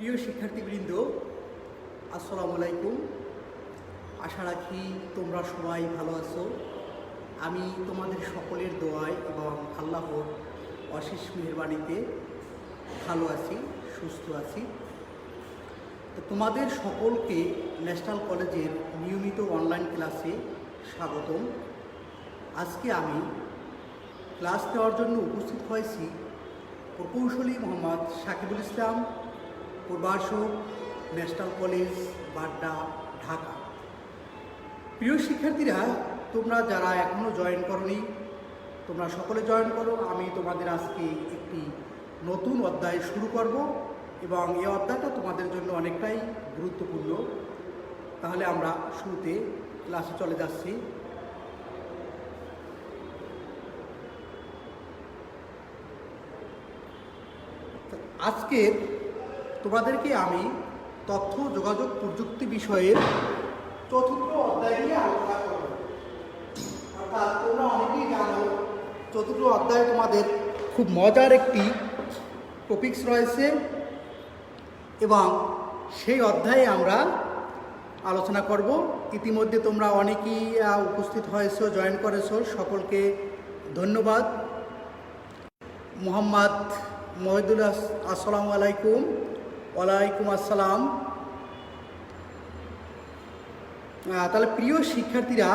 প্রিয় শিক্ষার্থীবৃন্দ, আসসালামু আলাইকুম। আশা রাখি তোমরা সবাই ভালো আছো। আমি তোমাদের সকলের দোয়ায় এবং আল্লাহর অশেষ মেহেরবানিতে ভালো আছি, সুস্থ আছি। তো তোমাদের সকলকে ন্যাশনাল কলেজের নিয়মিত অনলাইন ক্লাসে স্বাগতম। আজকে আমি ক্লাস নেওয়ার জন্য উপস্থিত হয়েছি প্রকৌশলী মোহাম্মদ সাকিবুল ইসলাম, প্রভাষক, ন্যাশনাল কলেজ, বাড্ডা, ঢাকা। প্রিয় শিক্ষার্থীরা, তোমরা যারা এখনও জয়েন করোনি, তোমরা সকলে জয়েন করো। আমি তোমাদের আজকে একটি নতুন অধ্যায় শুরু করব এবং এই অধ্যায়টা তোমাদের জন্য অনেকটাই গুরুত্বপূর্ণ। তাহলে আমরা শুরুতে ক্লাসে চলে যাচ্ছি। আজকে তোমাদেরকে আমি তথ্য যোগাযোগ প্রযুক্তি বিষয়ের চতুর্থ অধ্যায় নিয়ে আলোচনা করব। অর্থাৎ তোমরা অনেকেই জানো, চতুর্থ অধ্যায়ে তোমাদের খুব মজার একটি টপিকস রয়েছে এবং সেই অধ্যায়ে আমরা আলোচনা করব। ইতিমধ্যে তোমরা অনেকেই উপস্থিত হয়েছো, জয়েন করেছো, সকলকে ধন্যবাদ। মোহাম্মদ মহিদুল, আসসালামু আলাইকুম। ওয়ালাইকুম আসসালাম। তাহলে প্রিয় শিক্ষার্থীরা,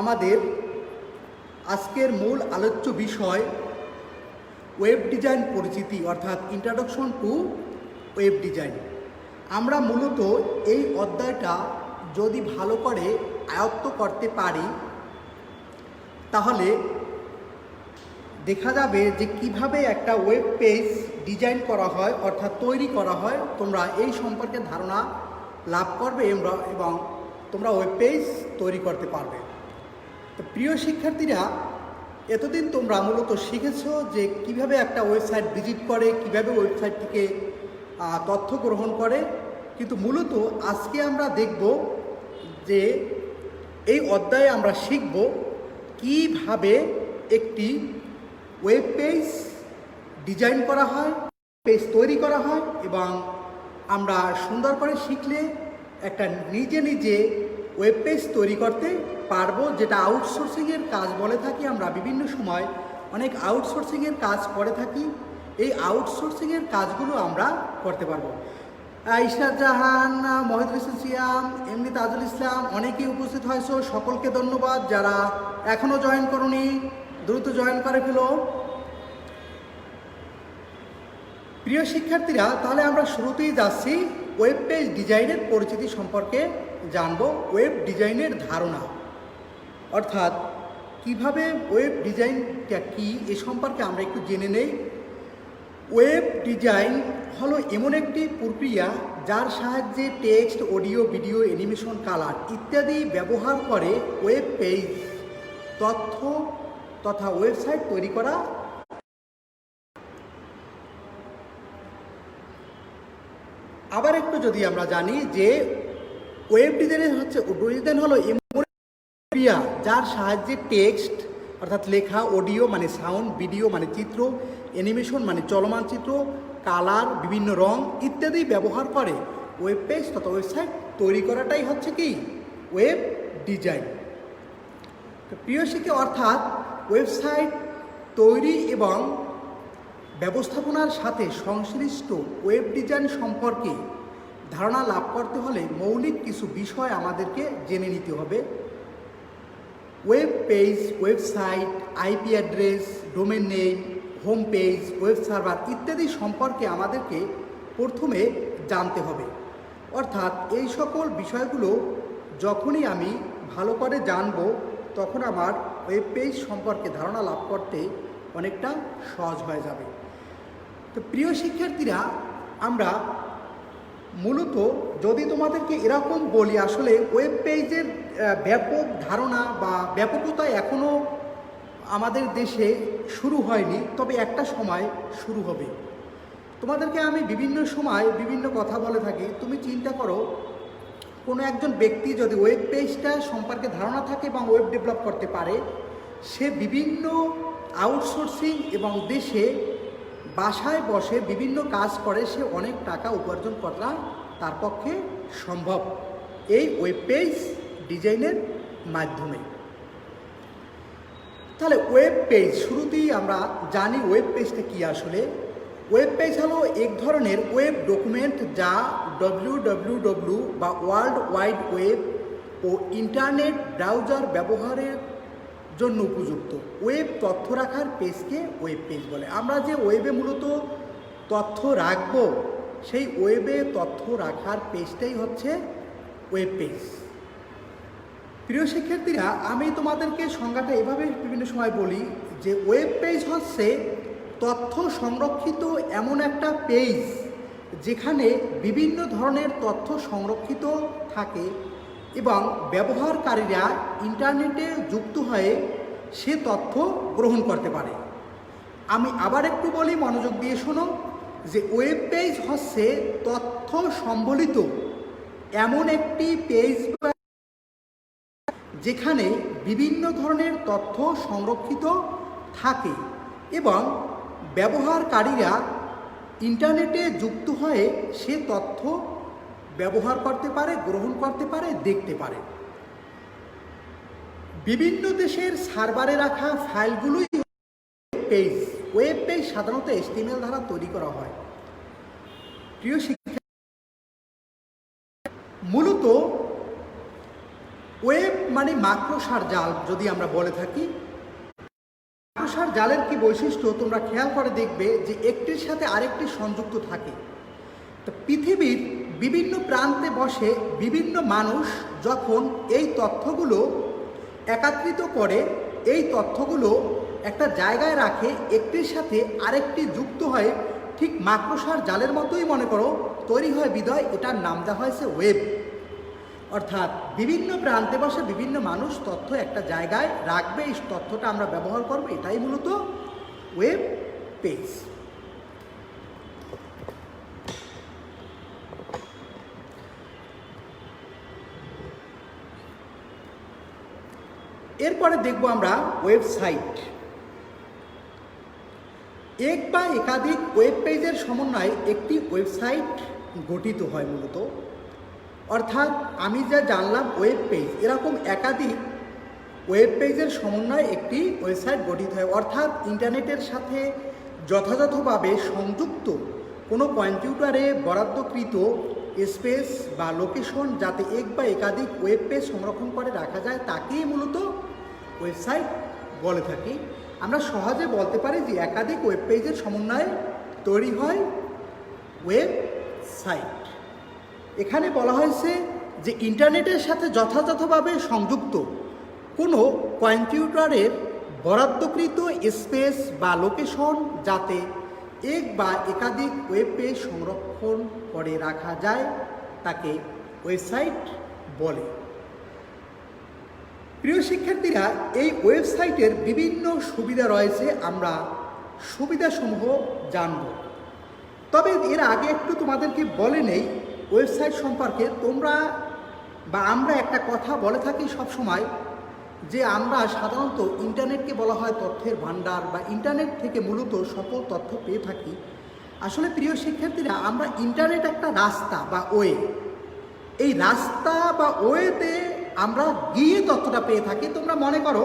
আমাদের আজকের মূল আলোচ্য বিষয় ওয়েব ডিজাইন পরিচিতি, অর্থাৎ ইন্ট্রোডাকশন টু ওয়েব ডিজাইন। আমরা মূলত এই অধ্যায়টা যদি ভালো করে আয়ত্ত করতে পারি তাহলে দেখা যাবে যে কিভাবে একটা ওয়েব পেজ ডিজাইন করা হয়, অর্থাৎ তৈরি করা হয়। তোমরা এই সম্পর্কে ধারণা লাভ করবে এবং তোমরা ওয়েব পেজ তৈরি করতে পারবে। তো প্রিয় শিক্ষার্থীরা, এতদিন তোমরা মূলত শিখেছো যে কিভাবে একটা ওয়েবসাইট ভিজিট করে, কিভাবে ওয়েবসাইট থেকে তথ্য গ্রহণ করে। কিন্তু মূলত আজকে আমরা দেখব যে এই অধ্যায়ে আমরা শিখব কিভাবে একটি ওয়েব পেজ ডিজাইন করা হয়, পেজ তৈরি করা হয় এবং আমরা সুন্দর করে শিখলে একটা নিজে নিজে ওয়েব পেজ তৈরি করতে পারবো, যেটা আউটসোর্সিংয়ের কাজ বলে থাকি। আমরা বিভিন্ন সময় অনেক আউটসোর্সিংয়ের কাজ করে থাকি। এই আউটসোর্সিংয়ের কাজগুলো আমরা করতে পারবো। ইশরাত জাহান, মহিদুল ইসলাম সিয়াম, এমনি তাজুল ইসলাম, অনেকেই উপস্থিত হয়েছো, সকলকে ধন্যবাদ। যারা এখনও জয়েন করোনি দ্রুত জয়েন করে ফেলো। প্রিয় শিক্ষার্থীরা, তাহলে আমরা শুরুতেই যাচ্ছি ওয়েব পেজ ডিজাইনের পরিচিতি সম্পর্কে জানবো। ওয়েব ডিজাইনের ধারণা, অর্থাৎ কিভাবে ওয়েব ডিজাইনটা কী এ সম্পর্কে আমরা একটু জেনে নেই। ওয়েব ডিজাইন হলো এমন একটি প্রক্রিয়া যার সাহায্যে text, audio, video, animation, colour ইত্যাদি ব্যবহার করে ওয়েব পেজ, তথ্য তথা ওয়েবসাইট তৈরি করা। আবার একটু যদি আমরা জানি যে ওয়েব ডিজাইন হলো এমন প্রক্রিয়া যার সাহায্যে টেক্সট অর্থাৎ লেখা, অডিও মানে সাউন্ড, ভিডিও মানে চিত্র, অ্যানিমেশন মানে চলমান চিত্র, কালার বিভিন্ন রং ইত্যাদি ব্যবহার করে ওয়েব পেজ তথা ওয়েবসাইট তৈরি করাটাই হচ্ছে কি ওয়েব ডিজাইন। তো প্রিয় শিক্ষা, অর্থাৎ ওয়েবসাইট তৈরি এবং ব্যবস্থাপনার সাথে সংশ্লিষ্ট ওয়েব ডিজাইন সম্পর্কে ধারণা লাভ করতে হলে মৌলিক কিছু বিষয় আমাদেরকে জেনে নিতে হবে। Web page, website, IP address, domain name, home page, web server ইত্যাদি সম্পর্কে আমাদেরকে প্রথমে জানতে হবে। অর্থাৎ এই সকল বিষয়গুলো যখনই আমি ভালো করে জানব তখন আমার ওয়েব পেজ সম্পর্কে ধারণা লাভ করতে অনেকটা সহজ হয়ে যাবে। তো প্রিয় শিক্ষার্থীরা, আমরা মূলত যদি তোমাদেরকে এরকম বলি, আসলে ওয়েব পেজের ব্যাপক ধারণা বা ব্যাপকতা এখনও আমাদের দেশে শুরু হয়নি, তবে একটা সময় শুরু হবে। তোমাদেরকে আমি বিভিন্ন সময় বিভিন্ন কথা বলে থাকি। তুমি চিন্তা করো, কোনো একজন ব্যক্তি যদি ওয়েব পেজটা সম্পর্কে ধারণা থাকে এবং ওয়েব ডেভেলপ করতে পারে, সে বিভিন্ন আউটসোর্সিং এবং দেশে বাসায় বসে বিভিন্ন কাজ করে সে অনেক টাকা উপার্জন করা তার পক্ষে সম্ভব এই ওয়েব পেজ ডিজাইনের মাধ্যমে। তাহলে ওয়েব পেজ শুরুতেই আমরা জানি ওয়েব পেজটা কি। আসলে ওয়েব পেজ হলো এক ধরনের ওয়েব ডকুমেন্ট যা www বা ওয়ার্ল্ড ওয়াইড ওয়েব ও ইন্টারনেট ব্রাউজার ব্যবহারের জন্য উপযুক্ত। ওয়েব তথ্য রাখার পেজকে ওয়েব পেজ বলে। আমরা যে ওয়েবে মূলত তথ্য রাখব সেই ওয়েবে তথ্য রাখার পেজটাই হচ্ছে ওয়েব পেজ। প্রিয় শিক্ষার্থীরা, আমি তোমাদেরকে সংজ্ঞাটা এভাবে বিভিন্ন সময় বলি যে ওয়েব পেজ হচ্ছে তথ্য সংরক্ষিত এমন একটা পেজ যেখানে বিভিন্ন ধরনের তথ্য সংরক্ষিত থাকে এবং ব্যবহারকারীরা ইন্টারনেটে যুক্ত হয়ে সে তথ্য গ্রহণ করতে পারে। আমি আবার একটু বলি, মনোযোগ দিয়ে শোনো, যে ওয়েব পেজ হচ্ছে তথ্য সম্বলিত এমন একটি পেজ যেখানে বিভিন্ন ধরনের তথ্য সংরক্ষিত থাকে এবং ব্যবহারকারীরা ইন্টারনেটে যুক্ত হয়ে সে তথ্য ব্যবহার করতে পারে, গ্রহণ করতে পারে, দেখতে পারে। বিভিন্ন দেশের সার্ভারে রাখা ফাইলগুলোই পেজ। ওয়েব পেজ সাধারণত HTML দ্বারা তৈরি করা হয়। প্রিয় শিক্ষা, মূলত ওয়েব মানে মাকড়সার জাল যদি আমরা বলে থাকি। মাকড়সার জালের কি বৈশিষ্ট্য তোমরা খেয়াল করে দেখবে যে একটির সাথে আরেকটি সংযুক্ত থাকে। তো পৃথিবীর বিভিন্ন প্রান্তে বসে বিভিন্ন মানুষ যখন এই তথ্যগুলো একত্রিত করে, এই তথ্যগুলো একটা জায়গায় রাখে, একটির সাথে আরেকটি যুক্ত হয়ে ঠিক মাকড়সার জালের মতোই মনে করো তৈরি হয় বিধায় এটার নাম দেওয়া হয়েছে ওয়েব। অর্থাৎ বিভিন্ন প্রান্তে বসে বিভিন্ন মানুষ তথ্য একটা জায়গায় রাখবে, এই তথ্যটা আমরা ব্যবহার করব, এটাই মূলত ওয়েব পেজ। এরপরে দেখব আমরা ওয়েবসাইট। এক বা একাধিক ওয়েব পেজের সমন্বয়ে একটি ওয়েবসাইট গঠিত হয় মূলত। অর্থাৎ আমি যা জানলাম ওয়েব পেজ, এরকম একাধিক ওয়েব পেজের সমন্বয়ে একটি ওয়েবসাইট গঠিত হয়। অর্থাৎ ইন্টারনেটের সাথে যথাযথভাবে সংযুক্ত কোনো কম্পিউটারে বরাদ্দকৃত স্পেস বা লোকেশন যাতে এক বা একাধিক ওয়েব পেজ সংরক্ষণ করে রাখা যায় তাকেই মূলত ওয়েবসাইট বলে থাকি। আমরা সহজে বলতে পারি যে একাধিক ওয়েব পেজের সমন্বয়ে তৈরি হয় ওয়েবসাইট। এখানে বলা হয়েছে যে ইন্টারনেটের সাথে যথাযথভাবে সংযুক্ত কোনো কম্পিউটারের বরাদ্দকৃত স্পেস বা লোকেশন যাতে এক বা একাধিক ওয়েব পেজ সংরক্ষণ করে রাখা যায় তাকে ওয়েবসাইট বলে। প্রিয় শিক্ষার্থীরা, এই ওয়েবসাইটের বিভিন্ন সুবিধা রয়েছে, আমরা সুবিধাসমূহ জানব। তবে এর আগে একটু তোমাদেরকে বলে নেই ওয়েবসাইট সম্পর্কে। তোমরা বা আমরা একটা কথা বলে থাকি সবসময় যে আমরা সাধারণত ইন্টারনেটকে বলা হয় তথ্যের ভাণ্ডার বা ইন্টারনেট থেকে মূলত সকল তথ্য পেয়ে থাকি। আসলে প্রিয় শিক্ষার্থীরা, আমরা ইন্টারনেট একটা রাস্তা বা ওয়ে, এই রাস্তা বা ওয়েতে আমরা গিয়ে তথ্যটা পেয়ে থাকি। তোমরা মনে করো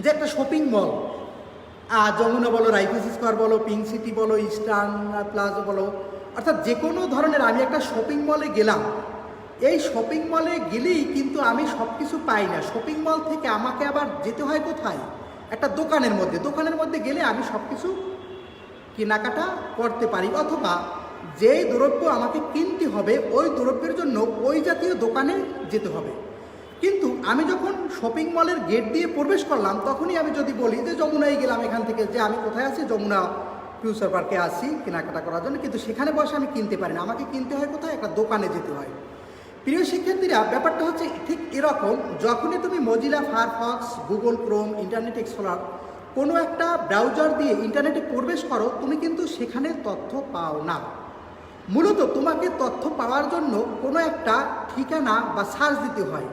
যে একটা শপিং মল, যমুনা বলো, রাইফেল স্কোয়ার বলো, পিঙ্ক সিটি বলো, ইস্টার্ন প্লাজা বলো, অর্থাৎ যে কোনো ধরনের আমি একটা শপিং মলে গেলাম। এই শপিং মলে গেলেই কিন্তু আমি সব কিছু পাই না। শপিং মল থেকে আমাকে আবার যেতে হয় কোথায়? একটা দোকানের মধ্যে। দোকানের মধ্যে গেলে আমি সব কিছু কেনাকাটা করতে পারি, অথবা যেই দ্রব্য আমাকে কিনতে হবে ওই দ্রব্যের জন্য ওই জাতীয় দোকানে যেতে হবে। কিন্তু আমি যখন শপিং মলের গেট দিয়ে প্রবেশ করলাম তখনই আমি যদি বলি যে যমুনায় গেলাম, এখান থেকে যে আমি কোথায় আছি, যমুনা ফিউচার পার্কে আসি কেনাকাটা করার জন্য, কিন্তু সেখানে বসে আমি কিনতে পারি না, আমাকে কিনতে হয় কোথায়? একটা দোকানে যেতে হয়। প্রিয় শিক্ষার্থীরা, ব্যাপারটা হচ্ছে ঠিক এরকম। যখনই তুমি Mozilla Firefox, Google Chrome, internet explorer কোনো একটা ব্রাউজার দিয়ে ইন্টারনেটে প্রবেশ করো, তুমি কিন্তু সেখানে তথ্য পাও না। মূলত তোমাকে তথ্য পাওয়ার জন্য কোনো একটা ঠিকানা বা সার্চ দিতে হয়,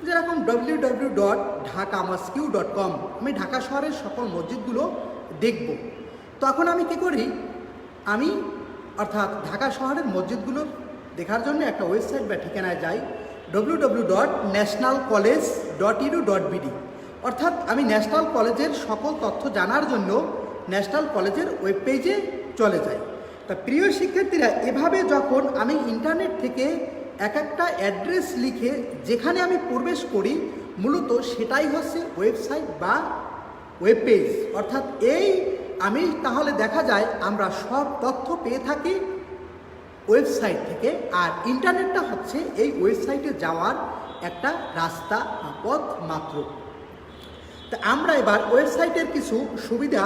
যেরকম www.dhakamosque.com। আমি ঢাকা শহরের সকল মসজিদগুলো দেখব। তখন আমি কী করি? আমি অর্থাৎ ঢাকা শহরের মসজিদগুলোর দেখার জন্য একটা ওয়েবসাইট বা ঠিকানায় যাই www.nationalcollege.edu.bd, অর্থাৎ আমি ন্যাশনাল কলেজের সকল তথ্য জানার জন্য ন্যাশনাল কলেজের ওয়েব পেজে চলে যাই। তা প্রিয় শিক্ষার্থীরা, এভাবে যখন আমি ইন্টারনেট থেকে এক একটা অ্যাড্রেস লিখে যেখানে আমি প্রবেশ করি, মূলত সেটাই হচ্ছে ওয়েবসাইট বা ওয়েব পেজ। অর্থাৎ আমি তাহলে দেখা যায় আমরা সব তথ্য পেয়ে থাকি ওয়েবসাইট থেকে, আর ইন্টারনেটটা হচ্ছে এই ওয়েবসাইটে যাওয়ার একটা রাস্তা বা পথ মাত্র। তা আমরা এবার ওয়েবসাইটের কিছু সুবিধা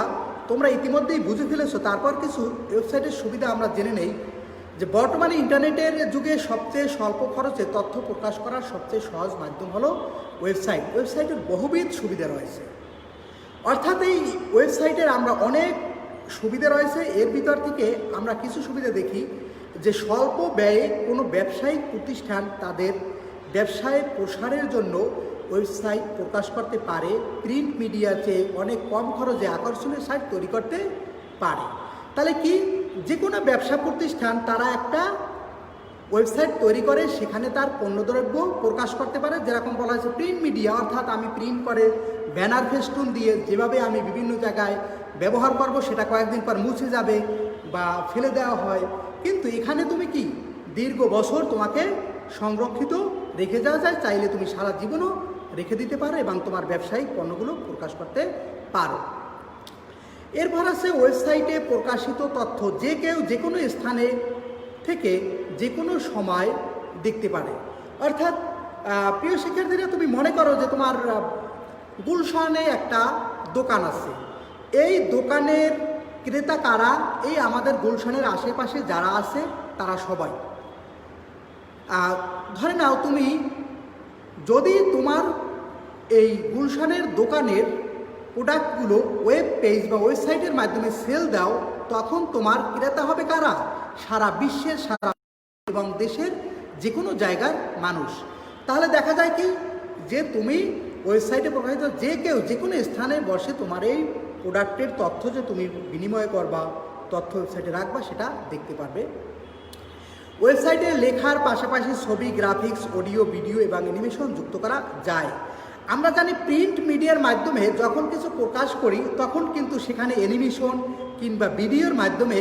তোমরা ইতিমধ্যেই বুঝে ফেলেছো, তারপর কিছু ওয়েবসাইটের সুবিধা আমরা জেনে নেই। যে বর্তমানে ইন্টারনেটের যুগে সবচেয়ে স্বল্প খরচে তথ্য প্রকাশ করার সবচেয়ে সহজ মাধ্যম হলো ওয়েবসাইট। ওয়েবসাইটের বহুবিধ সুবিধা রয়েছে, অর্থাৎ এই ওয়েবসাইটের আমরা অনেক সুবিধা রয়েছে। এর ভিতর থেকে আমরা কিছু সুবিধা দেখি যে স্বল্প ব্যয়ে কোনো ব্যবসায়িক প্রতিষ্ঠান তাদের ব্যবসায় প্রসারের জন্য ওয়েবসাইট প্রকাশ করতে পারে। প্রিন্ট মিডিয়ার চেয়ে অনেক কম খরচে আকর্ষণীয় সাইট তৈরি করতে পারে। তাহলে কি, যে কোনো ব্যবসা প্রতিষ্ঠান তারা একটা ওয়েবসাইট তৈরি করে সেখানে তার পণ্যদ্রব্য প্রকাশ করতে পারে। যেরকম বলা হয়েছে প্রিন্ট মিডিয়া, অর্থাৎ আমি প্রিন্ট করে ব্যানার ফেস্টুন দিয়ে যেভাবে আমি বিভিন্ন জায়গায় ব্যবহার করব সেটা কয়েকদিন পর মুছে যাবে বা ফেলে দেওয়া হয়, কিন্তু এখানে তুমি কি দীর্ঘ বছর তোমাকে সংরক্ষিত রেখে যাওয়া যায়, চাইলে তুমি সারা জীবনও রেখে দিতে পারো এবং তোমার ব্যবসায়িক পণ্যগুলো প্রকাশ করতে পারো। এরপর আছে ওয়েবসাইটে প্রকাশিত তথ্য যে কেউ যে কোনো স্থানে থেকে যে কোনো সময় দেখতে পারে। অর্থাৎ প্রিয় শিক্ষার্থীরা, তুমি মনে করো যে তোমার গুলশানে একটা দোকান আছে, এই দোকানের ক্রেতা কারা? এই আমাদের গুলশানের আশেপাশে যারা আছে তারা সবাই। ধরে নাও তুমি যদি তোমার এই গুলশানের দোকানের প্রোডাক্টগুলো ওয়েব পেজ বা ওয়েবসাইটের মাধ্যমে সেল দাও, তখন তোমার ক্রেতা হবে কারা? সারা বিশ্বের, সারা এবং দেশের যে কোনো জায়গার মানুষ। তাহলে দেখা যায় কি, যে তুমি ওয়েবসাইটে প্রকাশিত যে কেউ যে কোনো স্থানে বসে তোমার এই প্রোডাক্টের তথ্য যে তুমি বিনিময় করবা, তথ্য ওয়েবসাইটে রাখবা, সেটা দেখতে পারবে। ওয়েবসাইটে লেখার পাশাপাশি ছবি, গ্রাফিক্স, অডিও, ভিডিও এবং অ্যানিমেশন যুক্ত করা যায়। আমরা জানি প্রিন্ট মিডিয়ার মাধ্যমে যখন কিছু প্রকাশ করি তখন কিন্তু সেখানে অ্যানিমেশন কিংবা ভিডিওর মাধ্যমে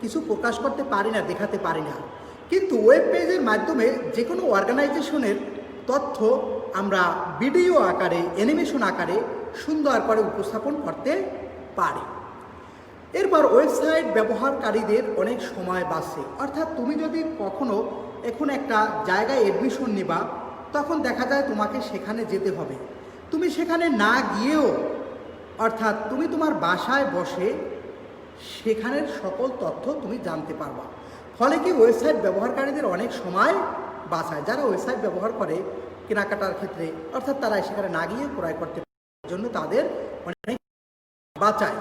কিছু প্রকাশ করতে পারি না, দেখাতে পারি না। কিন্তু ওয়েব পেজের মাধ্যমে যে কোনো অর্গানাইজেশনের তথ্য আমরা ভিডিও আকারে, অ্যানিমেশন আকারে সুন্দর করে উপস্থাপন করতে পারি। এরপর ওয়েবসাইট ব্যবহারকারীদের অনেক সময় বাঁচে। অর্থাৎ তুমি যদি কখনো এখন একটা জায়গায় অ্যাডমিশন নিবা, তখন দেখা যায় তোমাকে সেখানে যেতে হবে। তুমি সেখানে না গিয়েও, অর্থাৎ তুমি তোমার বাসায় বসে সেখানের সকল তথ্য তুমি জানতে পারবা। ফলে কি, ওয়েবসাইট ব্যবহারকারীদের অনেক সময় বাঁচায়। যারা ওয়েবসাইট ব্যবহার করে কেনাকাটার ক্ষেত্রে, অর্থাৎ তারা সেখানে না গিয়ে ক্রয় করতে পারার জন্য তাদের অনেক বাঁচায়।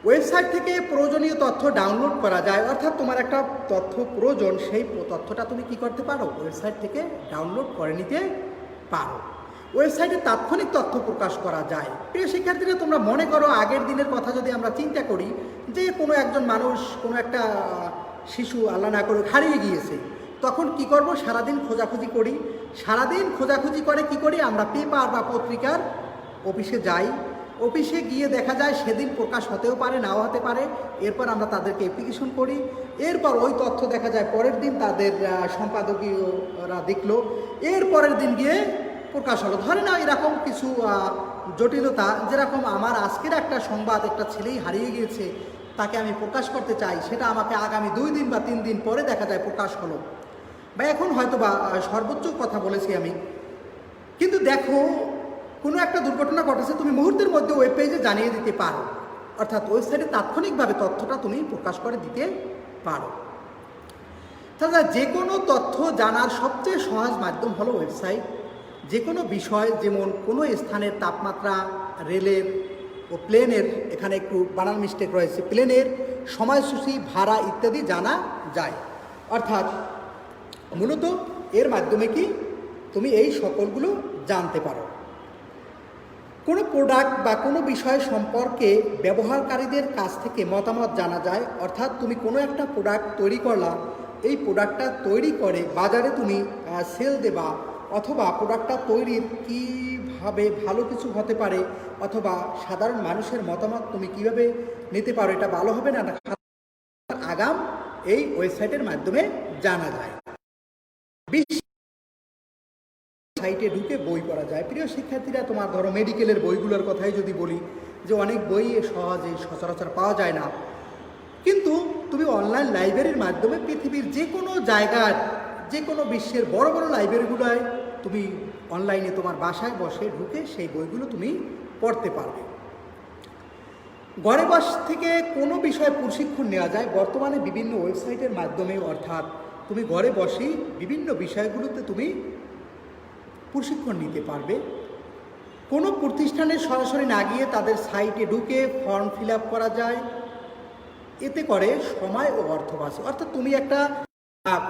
ওয়েবসাইট থেকে প্রয়োজনীয় তথ্য ডাউনলোড করা যায়। অর্থাৎ তোমার একটা তথ্য প্রয়োজন, সেই তথ্যটা তুমি কি করতে পারো? ওয়েবসাইট থেকে ডাউনলোড করে নিতে পারো। ওয়েবসাইটে তাৎক্ষণিক তথ্য প্রকাশ করা যায়। প্রিয় শিক্ষার্থীরা, তোমরা মনে করো আগের দিনের কথা যদি আমরা চিন্তা করি, যে কোনো একজন মানুষ, কোনো একটা শিশু আল্লাহ না করুক হারিয়ে গিয়েছে, তখন কি করব? সারাদিন খোঁজাখুঁজি করি। সারাদিন খোঁজাখুঁজি করে কি করি? আমরা পেপার বা পত্রিকার অফিসে যাই। অফিসে গিয়ে দেখা যায় সেদিন প্রকাশ হতেও পারে, নাও হতে পারে। এরপর আমরা তাদেরকে অ্যাপ্লিকেশন করি। এরপর ওই তথ্য দেখা যায় পরের দিন তাদের সম্পাদকীয়রা দেখলো, এর পরের দিন গিয়ে প্রকাশ হলো। ধরে নাও এরকম কিছু জটিলতা, যেরকম আমার আজকের একটা সংবাদ, একটা ছেলেই হারিয়ে গিয়েছে, তাকে আমি প্রকাশ করতে চাই, সেটা আমাকে আগামী 2 দিন বা 3 দিন পরে দেখা যায় প্রকাশ হলো, বা এখন হয়তো বা সর্বোচ্চ কথা বলেছি আমি। কিন্তু দেখো, কোনো একটা দুর্ঘটনা ঘটেছে, তুমি মুহূর্তের মধ্যে ওয়েব পেজে জানিয়ে দিতে পারো। অর্থাৎ ওয়েবসাইটে তাৎক্ষণিকভাবে তথ্যটা তুমি প্রকাশ করে দিতে পারো। তাছাড়া যে কোনো তথ্য জানার সবচেয়ে সহজ মাধ্যম হলো ওয়েবসাইট। যে কোনো বিষয়, যেমন কোনো স্থানের তাপমাত্রা, রেলের ও প্লেনের, এখানে একটু বানান মিস্টেক রয়েছে, প্লেনের সময়সূচি, ভাড়া ইত্যাদি জানা যায়। অর্থাৎ মূলত এর মাধ্যমে কি তুমি এই সকলগুলো জানতে পারো। কোনো প্রোডাক্ট বা কোনো বিষয় সম্পর্কে ব্যবহারকারীদের কাছ থেকে মতামত জানা যায়। অর্থাৎ তুমি কোনো একটা প্রোডাক্ট তৈরি করলা, এই প্রোডাক্টটা তৈরি করে বাজারে তুমি সেল দেবা, অথবা প্রোডাক্টটা তৈরির কীভাবে ভালো কিছু হতে পারে, অথবা সাধারণ মানুষের মতামত তুমি কিভাবে নিতে পারো, এটা ভালো হবে না আগাম এই ওয়েবসাইটের মাধ্যমে জানা যায়। সাইটে ঢুকে বই পড়া যায়। প্রিয় শিক্ষার্থীরা, তোমার ধরো মেডিকেলের বইগুলোর কথাই যদি বলি, যে অনেক বই সহজে সচরাচর পাওয়া যায় না, কিন্তু তুমি অনলাইন লাইব্রেরির মাধ্যমে পৃথিবীর যে কোনো জায়গার, যে কোনো বিশ্বের বড় বড় লাইব্রেরিগুলোয় তুমি অনলাইনে তোমার বাসায় বসে ঢুকে সেই বইগুলো তুমি পড়তে পারবে। ঘরে বস থেকে কোনো বিষয়ে প্রশিক্ষণ নেওয়া যায় বর্তমানে বিভিন্ন ওয়েবসাইটের মাধ্যমে। অর্থাৎ তুমি ঘরে বসেই বিভিন্ন বিষয়গুলোতে তুমি প্রশিক্ষণ নিতে পারবে। কোনো প্রতিষ্ঠানে সরাসরি না গিয়ে তাদের সাইটে ঢুকে ফর্ম ফিল আপ করা যায়, এতে করে সময় ও অর্থ বাঁচে। অর্থাৎ তুমি একটা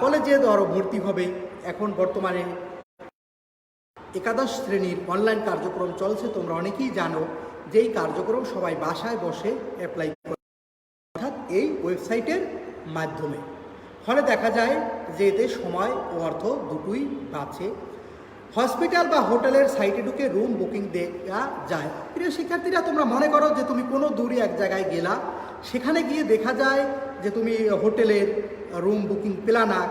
কলেজে ধরো ভর্তি হবে, এখন বর্তমানে একাদশ শ্রেণীর অনলাইন কার্যক্রম চলছে, তোমরা অনেকেই জানো যে এই কার্যক্রম সবাই বাসায় বসে অ্যাপ্লাই করে, অর্থাৎ এই ওয়েবসাইটের মাধ্যমে। ফলে দেখা যায় যে এতে সময় ও অর্থ দুটোই বাঁচে। হসপিটাল বা হোটেলের সাইটে ঢুকে রুম বুকিং দেওয়া যায়। প্রিয় শিক্ষার্থীরা, তোমরা মনে করো যে তুমি কোনো দূরে এক জায়গায় গেলা, সেখানে গিয়ে দেখা যায় যে তুমি হোটেলের রুম বুকিং পেলা না,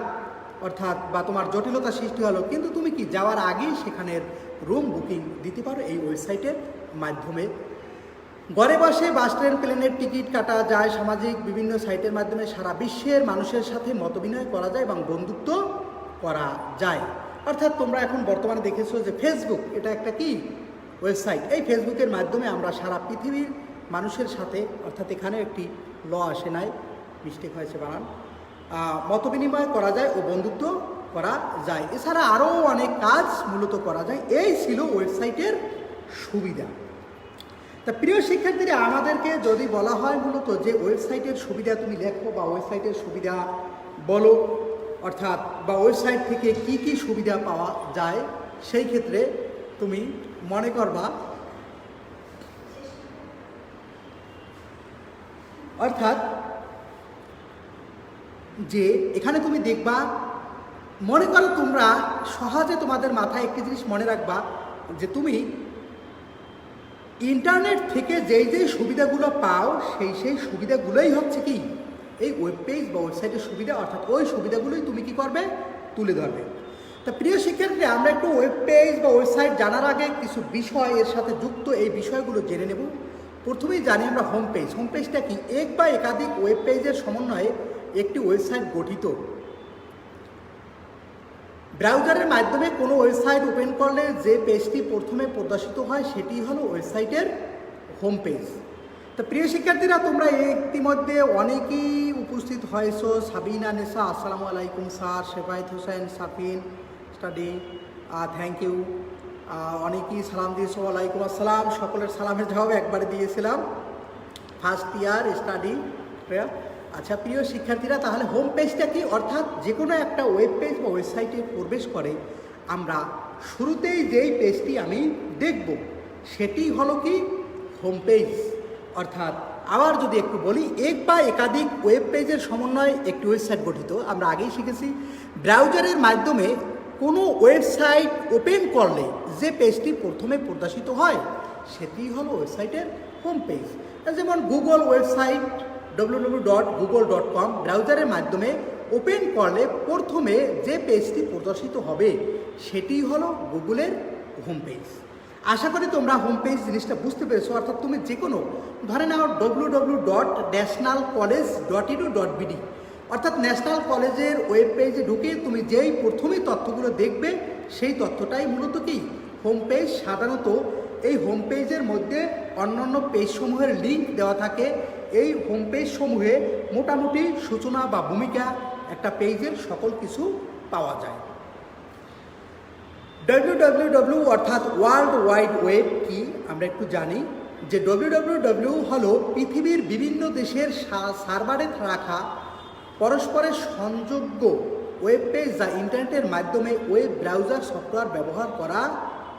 অর্থাৎ বা তোমার জটিলতা সৃষ্টি হলো, কিন্তু তুমি কি যাওয়ার আগেই সেখানের রুম বুকিং দিতে পারো এই ওয়েবসাইটের মাধ্যমে। ঘরে বসে বাস ট্রেন প্লেনের টিকিট কাটা যায়। সামাজিক বিভিন্ন সাইটের মাধ্যমে সারা বিশ্বের মানুষের সাথে মতবিনিময় করা যায় এবং বন্ধুত্ব করা যায়। অর্থাৎ তোমরা এখন বর্তমানে দেখেছো যে ফেসবুক, এটা একটা কি ওয়েবসাইট। এই ফেসবুকের মাধ্যমে আমরা সারা পৃথিবীর মানুষের সাথে, অর্থাৎ এখানে একটি আসে নাই, মিস্টেক হয়েছে বানান, মতবিনিময় করা যায় ও বন্ধুত্ব করা যায়। এছাড়া আরও অনেক কাজ মূলত করা যায়। এই ছিল ওয়েবসাইটের সুবিধা। তা প্রিয় শিক্ষার্থীরা, আমাদেরকে যদি বলা হয় মূলত যে ওয়েবসাইটের সুবিধা তুমি লেখো বা ওয়েবসাইটের সুবিধা বলো, অর্থাৎ বা ওয়েবসাইট থেকে কি কি সুবিধা পাওয়া যায়, সেই ক্ষেত্রে তুমি মনে করবা, অর্থাৎ যে এখানে তুমি দেখবা, মনে করো তোমরা সহজে তোমাদের মাথায় একটি জিনিস মনে রাখবা যে তুমি ইন্টারনেট থেকে যেই যেই সুবিধাগুলো পাও, সেই সুবিধাগুলোই হচ্ছে কি এই ওয়েব পেজ বা ওয়েবসাইটের সুবিধা। অর্থাৎ ওই সুবিধাগুলোই তুমি কি করবে, তুলে ধরবে। তা প্রিয় শিক্ষার্থী, আমরা একটু ওয়েব পেজ বা ওয়েবসাইট জানার আগে কিছু বিষয় এর সাথে যুক্ত, এই বিষয়গুলো জেনে নেব। প্রথমেই জানি আমরা হোম পেজ। হোম পেজটা কি? এক বা একাধিক ওয়েব পেজের সমন্বয়ে একটি ওয়েবসাইট গঠিত। ব্রাউজারের মাধ্যমে কোনো ওয়েবসাইট ওপেন করলে যে পেজটি প্রথমে প্রদর্শিত হয় সেটি হলো ওয়েবসাইটের হোম পেজ। তো প্রিয় শিক্ষার্থীরা, তোমরা ইতিমধ্যে অনেকেই উপস্থিত হয়েছো। সাবিনা নেসা, আসসালামু আলাইকুম sir. Shefayet Hossain, Safin study, thank you. অনেকেই সালাম দিয়েছো, ওয়ালাইকুম আসসালাম। সকলের সালামের জবাব একবারে দিয়েছিলাম। First year study. আচ্ছা প্রিয় শিক্ষার্থীরা, তাহলে হোম পেজটা কি? অর্থাৎ যে কোনো একটা ওয়েব পেজ বা ওয়েবসাইটে প্রবেশ করে আমরা শুরুতেই যেই পেজটি আমি দেখব সেটি হলো কি হোম পেজ। অর্থাৎ আবার যদি একটু বলি, এক বা একাধিক ওয়েব পেজের সমন্বয়ে একটি ওয়েবসাইট গঠিত। আমরা আগেই শিখেছি ব্রাউজারের মাধ্যমে কোনো ওয়েবসাইট ওপেন করলে যে পেজটি প্রথমে প্রদর্শিত হয় সেটি হলো ওয়েবসাইটের হোম পেজ। যেমন গুগল ওয়েবসাইট www.google.com ব্রাউজারের মাধ্যমে ওপেন করলে প্রথমে যে পেজটি প্রদর্শিত হবে সেটি হলো গুগলের হোম পেজ। আশা করি তোমরা হোম পেজ জিনিসটা বুঝতে পেরেছো। অর্থাৎ তুমি যে কোনো ধরে নাও www.nationalcollege.edu.bd অর্থাৎ ন্যাশনাল কলেজের ওয়েব পেজে ঢুকে তুমি যেই প্রথমে তথ্যগুলো দেখবে সেই তথ্যটাই মূলত কি হোম পেজ। সাধারণত এই হোম পেজের মধ্যে অন্যান্য পেজসমূহের লিঙ্ক দেওয়া থাকে। এই হোম পেজ সমূহে মোটামুটি সূচনা বা ভূমিকা একটা পেজের সকল কিছু পাওয়া যায়। www অর্থাৎ ওয়ার্ল্ড ওয়াইড ওয়েব কি আমরা একটু জানি যে www হলো পৃথিবীর বিভিন্ন দেশের সার্ভারে রাখা পরস্পরের সংযোগ্য ওয়েব পেজ যা ইন্টারনেটের মাধ্যমে ওয়েব ব্রাউজার সফটওয়্যার ব্যবহার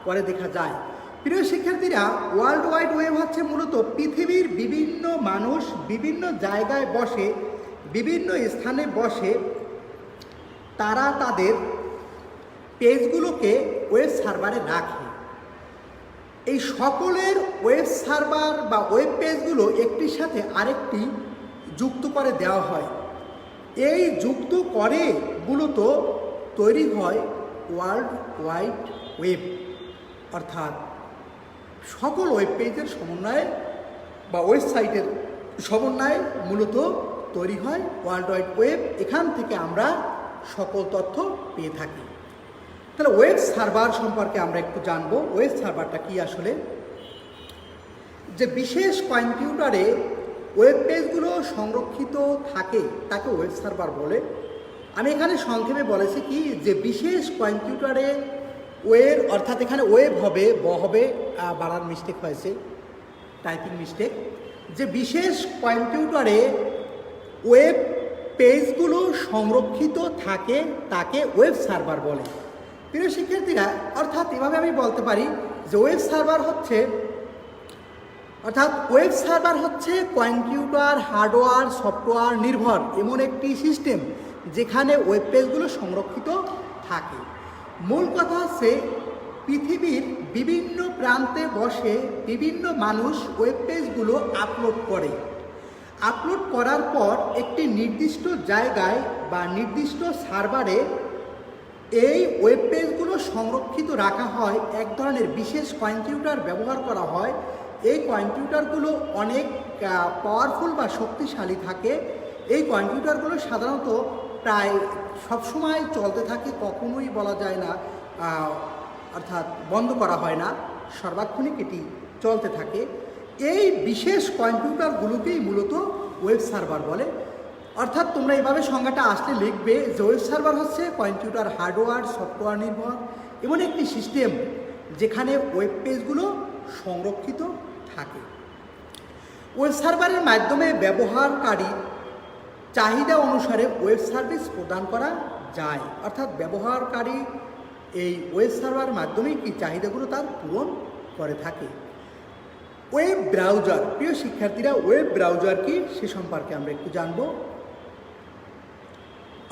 করে দেখা যায়। প্রিয় শিক্ষার্থীরা, ওয়ার্ল্ড ওয়াইড ওয়েব হচ্ছে মূলত পৃথিবীর বিভিন্ন মানুষ বিভিন্ন জায়গায় বসে, বিভিন্ন স্থানে বসে তারা তাদের পেজগুলোকে ওয়েব সার্ভারে রাখে। এই সকলের ওয়েব সার্ভার বা ওয়েব পেজগুলো একটির সাথে আরেকটি যুক্ত করে দেওয়া হয়। এই যুক্ত করে মূলত তৈরি হয় ওয়ার্ল্ড ওয়াইড ওয়েব, অর্থাৎ সকল ওয়েব পেজের সমন্বয়ে বা ওয়েবসাইটের সমন্বয়ে মূলত তৈরি হয় ওয়ার্ল্ড ওয়াইড ওয়েব। এখান থেকে আমরা সকল তথ্য পেয়ে থাকি। তাহলে ওয়েব সার্ভার সম্পর্কে আমরা একটু জানবো। ওয়েব সার্ভারটা কি আসলে? যে বিশেষ কম্পিউটারে ওয়েব পেজগুলো সংরক্ষিত থাকে তাকে ওয়েব সার্ভার বলে। আমি এখানে সংক্ষেপে বলেছি কি, যে বিশেষ কম্পিউটারে ওয়েব, অর্থাৎ এখানে ওয়েব হবে, হবে বাড়ার মিস্টেক হয়েছে, টাইপিং মিস্টেক। যে বিশেষ কম্পিউটারে ওয়েব পেজগুলো সংরক্ষিত থাকে তাকে ওয়েব সার্ভার বলে। প্রিয় শিক্ষার্থীরা, অর্থাৎ এভাবে আমি বলতে পারি যে ওয়েব সার্ভার হচ্ছে কম্পিউটার হার্ডওয়্যার সফটওয়্যার নির্ভর এমন একটি সিস্টেম যেখানে ওয়েব পেজগুলো সংরক্ষিত থাকে। মূল কথা হচ্ছে পৃথিবীর বিভিন্ন প্রান্তে বসে বিভিন্ন মানুষ ওয়েব পেজগুলো আপলোড করে। আপলোড করার পর একটি নির্দিষ্ট জায়গায় বা নির্দিষ্ট সার্ভারে এই ওয়েব পেজগুলো সংরক্ষিত রাখা হয়। এক ধরনের বিশেষ কম্পিউটার ব্যবহার করা হয়। এই কম্পিউটারগুলো অনেক পাওয়ারফুল বা শক্তিশালী থাকে। এই কম্পিউটারগুলো সাধারণত প্রায় সবসময় চলতে থাকে, কখনোই বলা যায় না অর্থাৎ বন্ধ করা হয় না, সর্বাক্ষণিক এটি চলতে থাকে। এই বিশেষ কম্পিউটারগুলোকেই মূলত ওয়েব সার্ভার বলে। অর্থাৎ তোমরা এভাবে সংজ্ঞাটা আসলে লিখবে যে ওয়েব সার্ভার হচ্ছে কম্পিউটার হার্ডওয়্যার সফটওয়্যার নির্ভর এমন একটি সিস্টেম যেখানে ওয়েব পেজগুলো সংরক্ষিত থাকে। ওয়েব সার্ভারের মাধ্যমে ব্যবহারকারী চাহিদা অনুসারে ওয়েব সার্ভিস প্রদান করা যায়। অর্থাৎ ব্যবহারকারী এই ওয়েব সার্ভারের মাধ্যমে কি চাহিদাগুলো তার পূরণ করে থাকে। ওয়েব ব্রাউজার, প্রিয় শিক্ষার্থীরা, ওয়েব ব্রাউজার কি সে সম্পর্কে আমরা একটু জানব।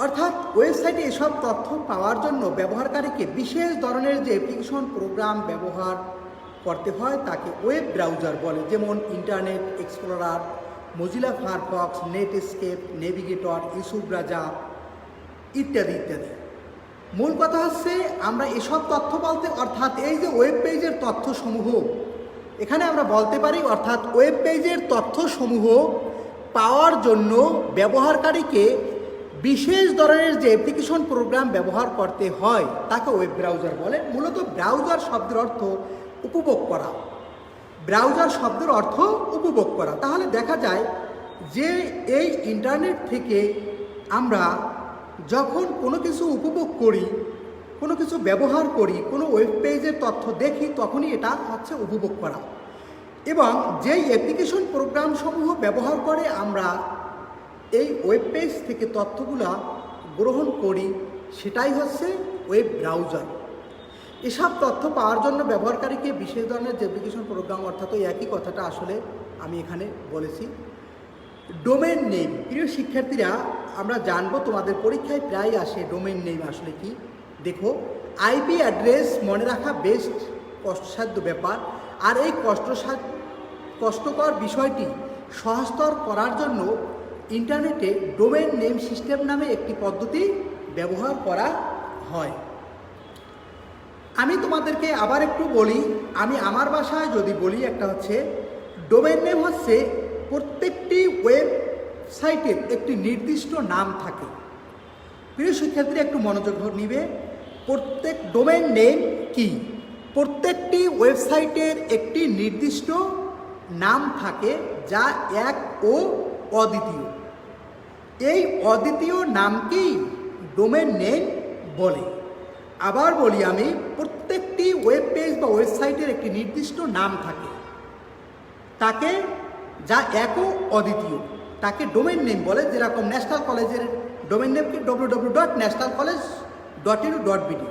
অর্থাৎ ওয়েবসাইটে এসব তথ্য পাওয়ার জন্য ব্যবহারকারীকে বিশেষ ধরনের যে অ্যাপ্লিকেশন প্রোগ্রাম ব্যবহার করতে হয় তাকে ওয়েব ব্রাউজার বলে। যেমন internet explorer, Mozilla Firefox, Netscape, navigator, YouTube browser ইত্যাদি ইত্যাদি। মূল কথা হচ্ছে আমরা এসব তথ্য বলতে অর্থাৎ এই যে ওয়েব পেজের তথ্যসমূহ এখানে আমরা বলতে পারি, অর্থাৎ ওয়েব পেজের তথ্যসমূহ পাওয়ার জন্য ব্যবহারকারীকে বিশেষ ধরনের যে অ্যাপ্লিকেশন প্রোগ্রাম ব্যবহার করতে হয় তাকে ওয়েব ব্রাউজার বলে। মূলত ব্রাউজার শব্দের অর্থ উপভোগ করা। ব্রাউজার শব্দের অর্থ উপভোগ করা। তাহলে দেখা যায় যে এই ইন্টারনেট থেকে আমরা যখন কোনো কিছু উপভোগ করি, কোনো কিছু ব্যবহার করি, কোনো ওয়েব পেজের তথ্য দেখি, তখনই এটা হচ্ছে উপভোগ করা। এবং যেই অ্যাপ্লিকেশন প্রোগ্রামসমূহ ব্যবহার করে আমরা এই ওয়েব পেজ থেকে তথ্যগুলা গ্রহণ করি সেটাই হচ্ছে ওয়েব ব্রাউজার। এসব তথ্য পাওয়ার জন্য ব্যবহারকারীকে বিশেষ ধরনের যে অ্যাপ্লিকেশন প্রোগ্রাম, অর্থাৎ ওই একই কথাটা আসলে আমি এখানে বলেছি। ডোমেন নেম, প্রিয় শিক্ষার্থীরা, আমরা জানবো তোমাদের পরীক্ষায় প্রায় আসে ডোমেন নেম আসলে কি। দেখো, আইপি অ্যাড্রেস মনে রাখা বেশ কষ্টসাধ্য ব্যাপার। আর এই কষ্টকর বিষয়টি সহজতর করার জন্য ইন্টারনেটে ডোমেন নেম সিস্টেম নামে একটি পদ্ধতি ব্যবহার করা হয়। আমি তোমাদেরকে আবার একটু বলি, আমি আমার ভাষায় যদি বলি, একটা হচ্ছে ডোমেন নেম হচ্ছে প্রত্যেকটি ওয়েবসাইটের একটি নির্দিষ্ট নাম থাকে। প্রিয় শিক্ষার্থীরা একটু মনোযোগ নিবে। প্রত্যেক ডোমেন নেম কি? প্রত্যেকটি ওয়েবসাইটের একটি নির্দিষ্ট নাম থাকে যা এক ও অদ্বিতীয়। এই অদ্বিতীয় নামকেই ডোমেন নেম বলে। আবার বলি আমি, প্রত্যেকটি ওয়েব পেজ বা ওয়েবসাইটের একটি নির্দিষ্ট নাম থাকে, তাকে যা এক ও অদ্বিতীয়, তাকে ডোমেন নেম বলে। যেরকম ন্যাশনাল কলেজের ডোমেন নেমকে www.nationalcollege.edu.bd।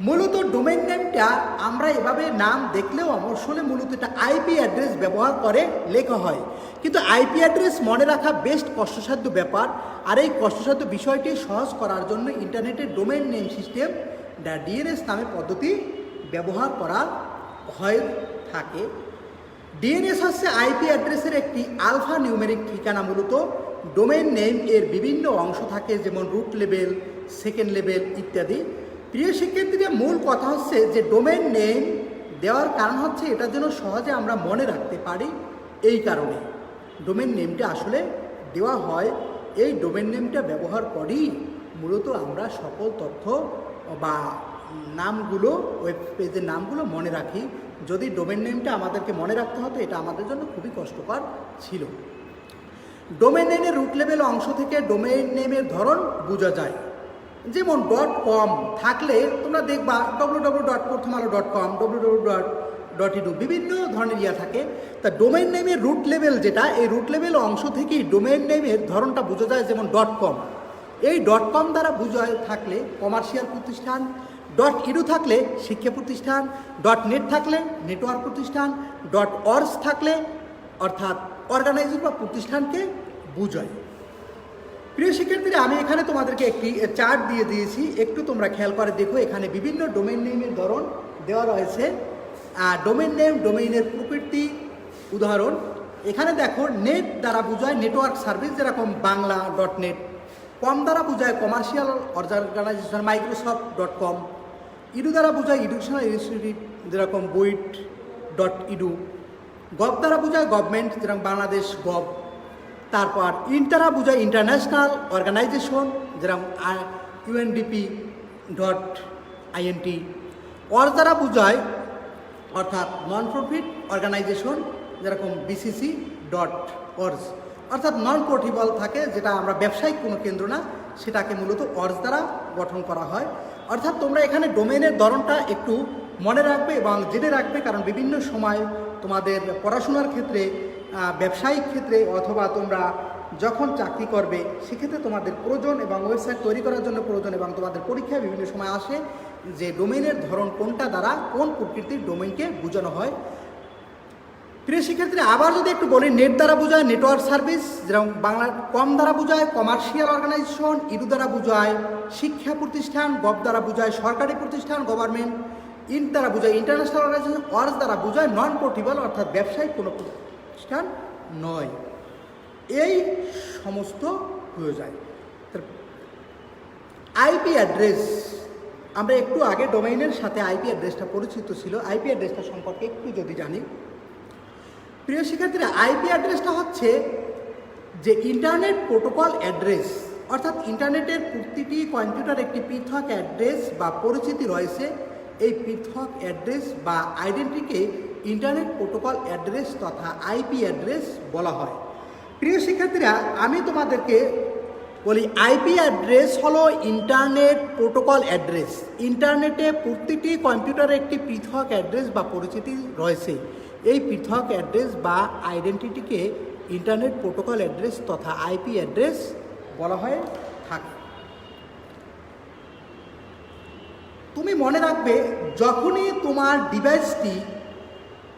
মূলত ডোমেইন নেমটা আমরা এভাবে নাম দেখলেও আসলে মূলত এটা আইপি অ্যাড্রেস ব্যবহার করে লেখা হয়, কিন্তু আইপি অ্যাড্রেস মনে রাখা বেশ কষ্টসাধ্য ব্যাপার। আর এই কষ্টসাধ্য বিষয়টি সহজ করার জন্য ইন্টারনেটের ডোমেইন নেম সিস্টেম বা ডিএনএস নামে পদ্ধতি ব্যবহার করা হয়ে থাকে। ডিএনএস হচ্ছে আইপি অ্যাড্রেসের একটি আলফা নিউমেরিক ঠিকানা। মূলত ডোমেইন নেম এর বিভিন্ন অংশ থাকে, যেমন রুট লেভেল, সেকেন্ড লেভেল ইত্যাদি। প্রিয় শিক্ষার্থীদের, মূল কথা হচ্ছে যে ডোমেইন নেম দেওয়ার কারণ হচ্ছে এটার জন্য সহজে আমরা মনে রাখতে পারি। এই কারণে ডোমেইন নেমটা আসলে দেওয়া হয়। এই ডোমেইন নেমটা ব্যবহার করেই মূলত আমরা সকল তথ্য বা নামগুলো, ওয়েব পেজের নামগুলো মনে রাখি। যদি ডোমেইন নেমটা আমাদেরকে মনে রাখতে হতো, এটা আমাদের জন্য খুবই কষ্টকর ছিল। ডোমেইন নেমের রুট লেভেল অংশ থেকে ডোমেইন নেমের ধরন বোঝা যায়। যেমন .com থাকলে তোমরা দেখবা www.প্রথমআলো.com, www.edu বিভিন্ন ধরনের থাকে। তা ডোমেইন নেমের রুট লেভেল যেটা, এই রুট লেভেল অংশ থেকেই ডোমেইন নেমের ধরনটা বোঝা যায়। যেমন .com, এই .com দ্বারা বোঝায় থাকলে কমার্শিয়াল প্রতিষ্ঠান, .edu থাকলে শিক্ষা প্রতিষ্ঠান, .net থাকলে নেটওয়ার্ক প্রতিষ্ঠান, .org থাকলে অর্থাৎ অর্গানাইজেশন বা প্রতিষ্ঠানকে বোঝায়। প্রিয় শিক্ষার্থীরা, আমি এখানে তোমাদেরকে একটি চার্ট দিয়ে দিয়েছি, একটু তোমরা খেয়াল করে দেখো। এখানে বিভিন্ন ডোমেইন নেমের ধরন দেওয়া রয়েছে। ডোমেইন নেম, ডোমেইনের প্রকৃতি, উদাহরণ এখানে দেখো। নেট দ্বারা বোঝায় নেটওয়ার্ক সার্ভিস, যেরকম বাংলা .net। কম দ্বারা বোঝায় কমার্শিয়াল অর্গানাইজেশন, মাইক্রোসফট.com। ইডু দ্বারা বোঝায় এডুকেশনাল ইনস্টিটিউট, যেরকম boit.edu। গভ দ্বারা বোঝায় গভর্নমেন্ট, যেরকম বাংলাদেশ গভ। তারপর দ্বারা বোঝায় ইন্টারন্যাশনাল অর্গানাইজেশন, যেরকম UNDP.int। অর দ্বারা বোঝায় অর্থাৎ নন প্রফিট অর্গানাইজেশন, যেরকম BCC.org। অর্থাৎ নন প্রফিটেবল থাকে, যেটা আমরা ব্যবসায়িক কোনো কেন্দ্র না, সেটাকে মূলত অর্জ দ্বারা গঠন করা হয়। অর্থাৎ তোমরা এখানে ডোমেইনের ধরনটা একটু মনে রাখবে এবং জেনে রাখবে, কারণ বিভিন্ন সময় তোমাদের পড়াশোনার ক্ষেত্রে, ব্যবসায়িক ক্ষেত্রে, অথবা তোমরা যখন চাকরি করবে সেক্ষেত্রে তোমাদের প্রয়োজন, এবং ওয়েবসাইট তৈরি করার জন্য প্রয়োজন, এবং তোমাদের পরীক্ষায় বিভিন্ন সময় আসে যে ডোমেইনের ধরন কোনটা দ্বারা কোন প্রকৃতির ডোমেইনকে বোঝানো হয়। প্রিয় শিক্ষার্থীরা, আবার যদি একটু বলি, নেট দ্বারা বোঝায় নেটওয়ার্ক সার্ভিস, যেরকম বাংলা। কম দ্বারা বোঝায় কমার্শিয়াল অর্গানাইজেশন, ইডু দ্বারা বোঝায় শিক্ষা প্রতিষ্ঠান, গভ দ্বারা বোঝায় সরকারি প্রতিষ্ঠান, গভর্নমেন্ট। দ্বারা বোঝায় ইন্টারন্যাশনাল অর্গানাইজেশন, অর্জ দ্বারা বোঝায় নন প্রফিটেবল, অর্থাৎ ব্যবসায়িক কোনো প্রতিষ্ঠান নয়। এই সমস্ত হয়ে যায়। আইপি অ্যাড্রেস, আমরা একটু আগে ডোমেইনের সাথে আইপি অ্যাড্রেসটা পরিচিত ছিল। আইপি অ্যাড্রেসটা সম্পর্কে একটু যদি জানি, প্রিয় শিক্ষার্থীরা, আইপি অ্যাড্রেসটা হচ্ছে যে ইন্টারনেট প্রোটোকল অ্যাড্রেস, অর্থাৎ ইন্টারনেটের প্রতিটি কম্পিউটার একটি পৃথক অ্যাড্রেস বা পরিচিতি রয়েছে। এই পৃথক অ্যাড্রেস বা আইডেন্টিটিকে ইন্টারনেট প্রোটোকল অ্যাড্রেস তথা আইপি অ্যাড্রেস বলা হয়। প্রিয় শিক্ষার্থীরা, আমি তোমাদেরকে বলি, আইপি অ্যাড্রেস হলো ইন্টারনেট প্রোটোকল অ্যাড্রেস। ইন্টারনেটে প্রতিটি কম্পিউটারে একটি পৃথক অ্যাড্রেস বা পরিচিতি রয়েছে। এই পৃথক অ্যাড্রেস বা আইডেন্টিটিকে ইন্টারনেট প্রোটোকল অ্যাড্রেস তথা আইপি অ্যাড্রেস বলা হয়ে থাকে। তুমি মনে রাখবে, যখনই তোমার ডিভাইসটি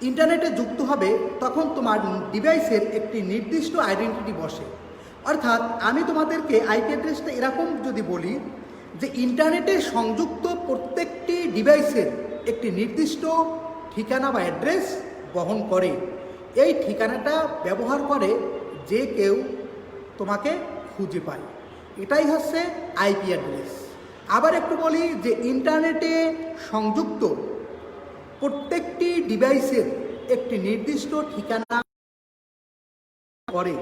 ইন্টারনেটে যুক্ত হবে, তখন তোমার ডিভাইসের একটি নির্দিষ্ট আইডেন্টিটি বসে। অর্থাৎ আমি তোমাদেরকে আইপি অ্যাড্রেসটা এরকম যদি বলি যে ইন্টারনেটে সংযুক্ত প্রত্যেকটি ডিভাইসের একটি নির্দিষ্ট ঠিকানা বা অ্যাড্রেস বহন করে। এই ঠিকানাটা ব্যবহার করে যে কেউ তোমাকে খুঁজে পায়, এটাই হচ্ছে আইপি অ্যাড্রেস। আবার একটু বলি যে ইন্টারনেটে সংযুক্ত প্রত্যেকটি ডিভাইসের একটি নির্দিষ্ট ঠিকানা করে।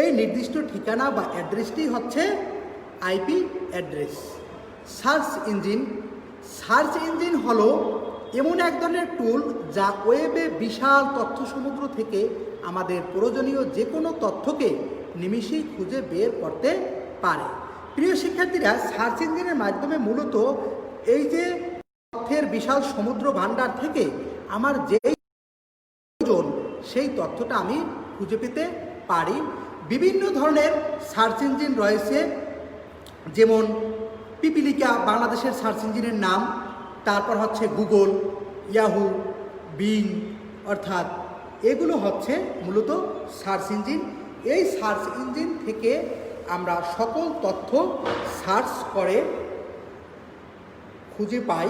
এই নির্দিষ্ট ঠিকানা বা অ্যাড্রেসটি হচ্ছে আইপি অ্যাড্রেস। সার্চ ইঞ্জিন হলো এমন এক ধরনের টুল যা ওয়েবে বিশাল তথ্য সমুদ্র থেকে আমাদের প্রয়োজনীয় যে কোনো তথ্যকে নিমিষেই খুঁজে বের করতে পারে। প্রিয় শিক্ষার্থীরা, সার্চ ইঞ্জিনের মাধ্যমে মূলত এই যে তথ্যের বিশাল সমুদ্র ভাণ্ডার থেকে আমার যেই প্রয়োজন সেই তথ্যটা আমি খুঁজে পেতে পারি। বিভিন্ন ধরনের সার্চ ইঞ্জিন রয়েছে, যেমন পিপিলিকা বাংলাদেশের সার্চ ইঞ্জিনের নাম। তারপর হচ্ছে গুগল, ইয়াহু, বিং, অর্থাৎ এগুলো হচ্ছে মূলত সার্চ ইঞ্জিন। এই সার্চ ইঞ্জিন থেকে আমরা সকল তথ্য সার্চ করে খুঁজে পাই।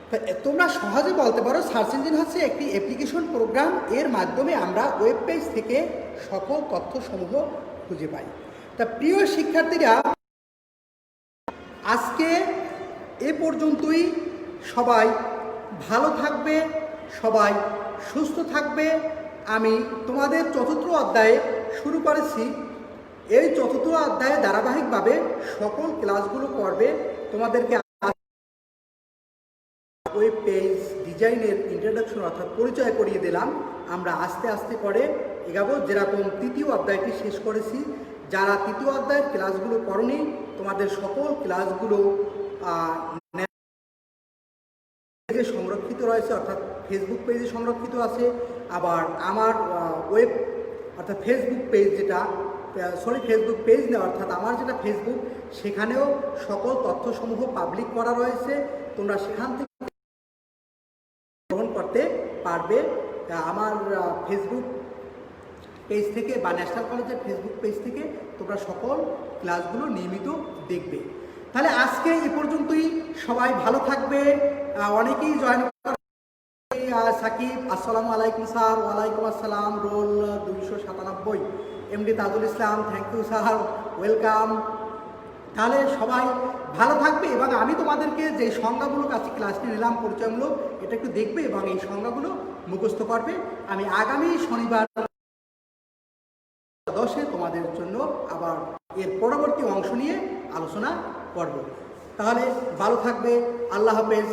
তা তোমরা সহজে বলতে পারো সার্চ ইঞ্জিন হচ্ছে একটি অ্যাপ্লিকেশন প্রোগ্রাম, এর মাধ্যমে আমরা ওয়েব পেজ থেকে সকল তথ্যসমূহ খুঁজে পাই। তা প্রিয় শিক্ষার্থীরা, আজকে এ পর্যন্তই। সবাই ভালো থাকবে, সবাই সুস্থ থাকবে। আমি তোমাদের চতুর্থ অধ্যায়ে শুরু করেছি। এই চতুর্থ অধ্যায়ে ধারাবাহিকভাবে সকল ক্লাসগুলো করবে। তোমাদেরকে ওয়েব পেজ ডিজাইনের ইন্ট্রোডাকশন অর্থাৎ পরিচয় করিয়ে দিলাম। আমরা আস্তে আস্তে করে এগাবো। যেরকম তৃতীয় অধ্যায়টি শেষ করেছি, যারা তৃতীয় অধ্যায়ের ক্লাসগুলো করনি, তোমাদের সকল ক্লাসগুলো সংরক্ষিত রয়েছে, অর্থাৎ ফেসবুক পেজে সংরক্ষিত আছে। আবার আমার ওয়েব অর্থাৎ ফেসবুক পেজ যেটা ফেসবুক পেজ না, অর্থাৎ আমার যেটা ফেসবুক, সেখানেও সকল তথ্যসমূহ পাবলিক করা রয়েছে। তোমরা সেখান থেকে গ্রহণ করতে পারবে। আমার ফেসবুক পেজ থেকে বা ন্যাশনাল কলেজের ফেসবুক পেজ থেকে তোমরা সকল ক্লাসগুলো নিয়মিত দেখবে। তাহলে আজকে এ পর্যন্তই। সবাই ভালো থাকবে। অনেকেই জয়েন সাকিব, আসসালামু আলাইকুম স্যার। ওয়ালাইকুম আসসালাম। Roll 297, MD Tajul Islam. Thank you sir, welcome. তাহলে সবাই ভালো থাকবে এবং আমি তোমাদেরকে যে সংজ্ঞাগুলো কাছে ক্লাসটি নিলাম পরিচয়মূলক, এটা একটু দেখবে এবং এই সংজ্ঞাগুলো মুখস্থ করবে। আমি আগামী শনিবার 10-এ তোমাদের জন্য আবার এর পরবর্তী অংশ নিয়ে আলোচনা করব। তাহলে ভালো থাকবে। আল্লাহ হাফেজ।